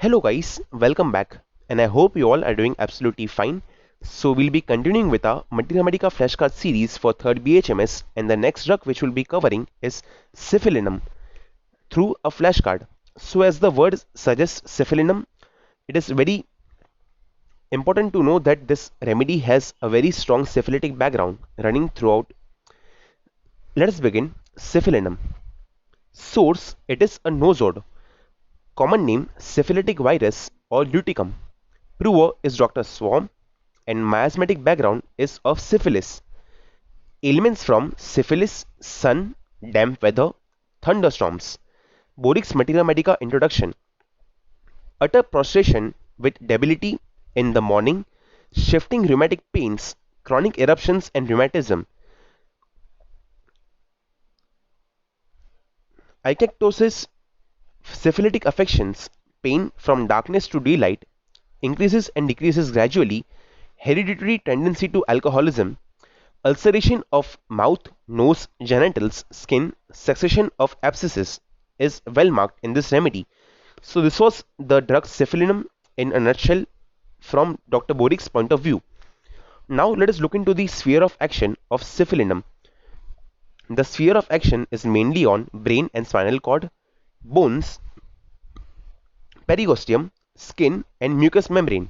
Hello guys, welcome back and I hope you all are doing absolutely fine. So we'll be continuing with our Multimatica flashcard series for 3rd BHMS, and the next drug which we'll be covering is Cifalinum through a flashcard. So as the word suggests, Cifalinum, it is very important to know that this remedy has a very strong syphilitic background running throughout. Let us begin. Cifalinum. Source, it is a nosode. Common name, syphilitic virus or luticum. Prover is Dr. Swarm, and miasmatic background is of syphilis. Ailments from syphilis, sun, damp weather, thunderstorms. Borix Materia Medica introduction. Utter prostration with debility in the morning, shifting rheumatic pains, chronic eruptions and rheumatism. Icactosis, syphilitic affections, pain from darkness to daylight, increases and decreases gradually, hereditary tendency to alcoholism, ulceration of mouth, nose, genitals, skin, succession of abscesses is well marked in this remedy. So this was the drug Cifalinum in a nutshell from Dr. Borik's point of view. Now let us look into the sphere of action of Cifalinum. The sphere of action is mainly on brain and spinal cord, bones, periosteum, skin and mucous membrane.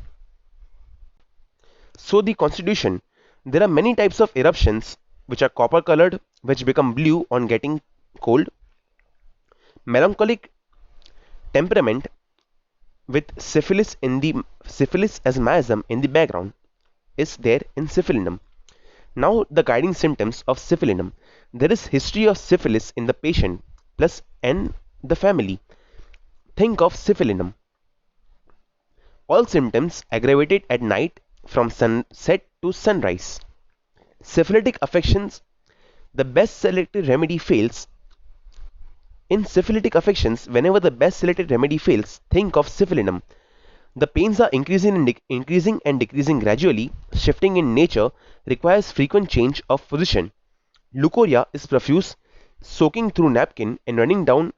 So the constitution, there are many types of eruptions which are copper colored, which become blue on getting cold. Melancholic temperament with syphilis as miasm in the background is there in Cifalinum. Now the guiding symptoms of Cifalinum. There is history of syphilis in the patient plus and the family. Think of Cifalinum. All symptoms aggravated at night from sunset to sunrise. Syphilitic affections, the best selected remedy fails. In syphilitic affections, whenever the best selected remedy fails, think of Cifalinum. The pains are increasing and decreasing gradually, shifting in nature, requires frequent change of position. Leukorrhea is profuse, soaking through napkin and running down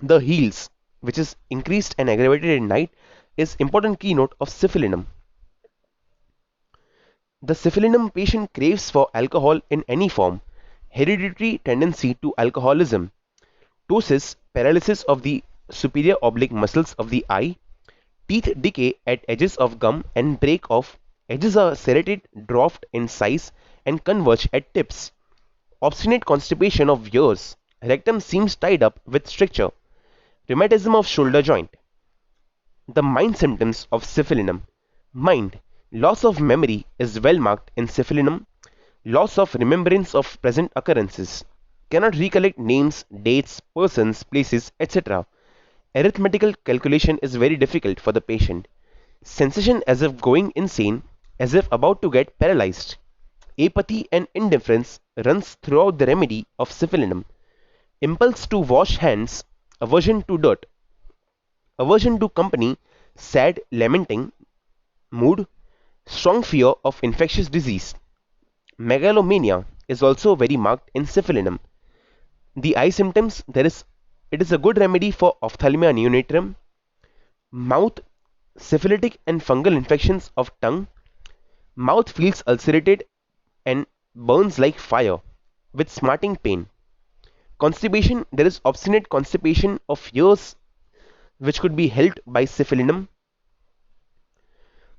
the heels, which is increased and aggravated at night, is important keynote of Cifalinum. The Cifalinum patient craves for alcohol in any form, hereditary tendency to alcoholism, ptosis, paralysis of the superior oblique muscles of the eye, teeth decay at edges of gum and break off, edges are serrated, dwarfed in size and converge at tips, obstinate constipation of ears, rectum seems tied up with stricture, rheumatism of shoulder joint. The mind symptoms of Cifalinum. Mind. Loss of memory is well marked in Cifalinum. Loss of remembrance of present occurrences. Cannot recollect names, dates, persons, places, etc. Arithmetical calculation is very difficult for the patient. Sensation as if going insane, as if about to get paralyzed. Apathy and indifference runs throughout the remedy of Cifalinum. Impulse to wash hands, aversion to dirt, aversion to company, sad, lamenting, mood, strong fear of infectious disease. Megalomania is also very marked in Cifalinum. The eye symptoms, it is a good remedy for ophthalmia neonatum, mouth, syphilitic and fungal infections of tongue, mouth feels ulcerated and burns like fire with smarting pain. Constipation, there is obstinate constipation of ears which could be helped by Cifalinum.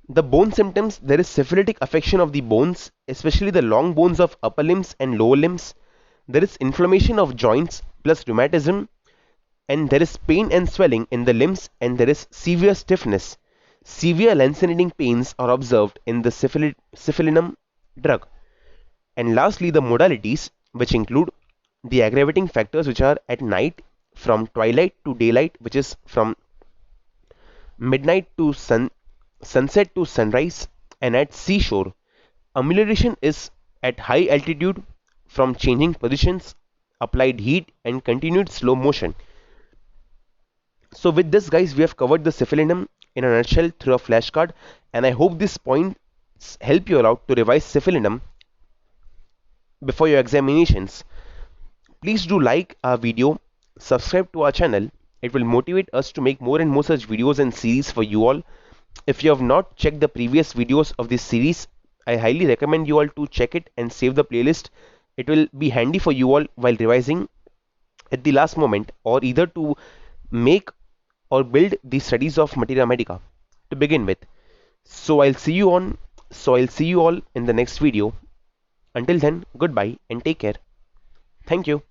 The bone symptoms, there is syphilitic affection of the bones, especially the long bones of upper limbs and lower limbs. There is inflammation of joints plus rheumatism, and there is pain and swelling in the limbs, and there is severe stiffness. Severe lancinating pains are observed in the Cifalinum drug. And lastly, the modalities, which include the aggravating factors which are at night from twilight to daylight, which is from midnight to sunset to sunrise, and at seashore. Amelioration is at high altitude from changing positions, applied heat and continued slow motion. So with this guys, we have covered the Cifalinum in a nutshell through a flashcard, and I hope these points help you out to revise Cifalinum before your examinations. Please do like our video, subscribe to our channel It will motivate us to make more and more such videos and series for you all. If you have not checked the previous videos of this series, I highly recommend you all to check it and save the playlist. It will be handy for you all while revising at the last moment, or either to make or build the studies of Materia Medica to begin with. So I'll see you all in the next video. Until then, goodbye and take care. Thank you.